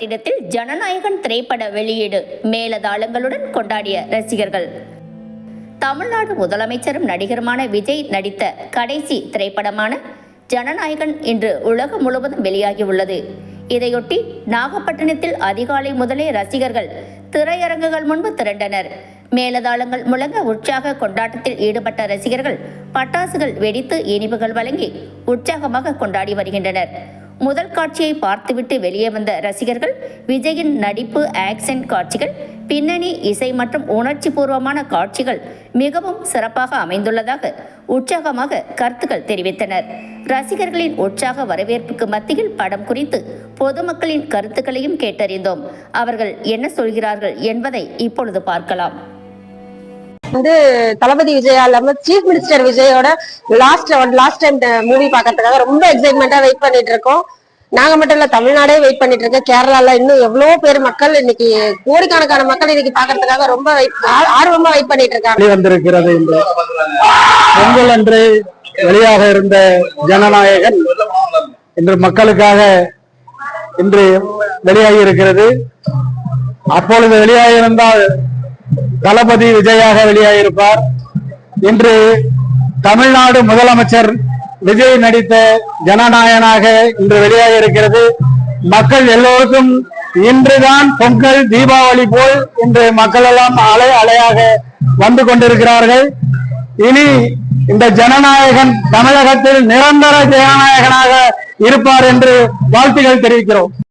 நாகப்பட்டினத்தில் ஜனநாயகன் திரைப்பட வெளியீடு மேலதாளங்களுடன் கொண்டாடிய ரசிகர்கள். தமிழ்நாடு முதலமைச்சரும் நடிகருமான விஜய் நடித்த கடைசி திரைப்படமான ஜனநாயகன் இன்று உலகம் முழுவதும் வெளியாகியுள்ளது. இதையொட்டி நாகப்பட்டினத்தில் அதிகாலை முதலே ரசிகர்கள் திரையரங்குகள் முன்பு திரண்டனர். மேலதாளங்கள் முழங்க உற்சாக கொண்டாட்டத்தில் ஈடுபட்ட ரசிகர்கள் பட்டாசுகள் வெடித்து இனிப்புகள் வழங்கி உற்சாகமாக கொண்டாடி வருகின்றனர். முதல் காட்சியை பார்த்துவிட்டு வெளியே வந்த ரசிகர்கள் விஜயின் நடிப்பு, ஆக்ஷன் காட்சிகள், பின்னணி இசை மற்றும் உணர்ச்சி பூர்வமான காட்சிகள் மிகவும் சிறப்பாக அமைந்துள்ளதாக உற்சாகமாக கருத்துக்கள் தெரிவித்தனர். ரசிகர்களின் உற்சாக வரவேற்புக்கு மத்தியில் படம் குறித்து பொதுமக்களின் கருத்துக்களையும் கேட்டறிந்தோம். அவர்கள் என்ன சொல்கிறார்கள் என்பதை இப்பொழுது பார்க்கலாம். தளபதி விஜயா இல்லாம சீஃப் மினிஸ்டர் விஜயோட லாஸ்ட் டைம் மூவி பாக்கிறதுக்காக ரொம்ப எக்ஸைட்மெண்டா வெயிட் பண்ணிட்டு இருக்கோம். நாங்க மட்டும் இல்ல, தமிழ்நாடே வெயிட் பண்ணிட்டு இருக்கோம். கேரளால இன்னும் எவ்வளவு பேர் மக்கள், இன்னைக்கு கோடிக்கணக்கான மக்கள் இன்னைக்கு பாக்கிறதுக்காக ரொம்ப ஆர்வமா வெயிட் பண்ணிட்டு இருக்காங்க. வந்திருக்கிறது பொங்கல் அன்று வெளியாக இருந்த ஜனநாயகன் இன்று மக்களுக்காக இன்று வெளியாகி இருக்கிறது. அப்பொழுது வெளியாகியிருந்தால் தளபதி விஜயாக வெளியாகியிருப்பார். இன்று தமிழ்நாடு முதலமைச்சர் விஜய் நடித்த ஜனநாயகனாக இன்று வெளியாக இருக்கிறது. மக்கள் எல்லோருக்கும் இன்றுதான் பொங்கல், தீபாவளி போல் இன்று மக்கள் எல்லாம் அலையாக வந்து கொண்டிருக்கிறார்கள். இனி இந்த ஜனநாயகன் தமிழகத்தில் நிரந்தர ஜனநாயகனாக இருப்பார் என்று வாழ்த்துக்கள் தெரிவிக்கிறோம்.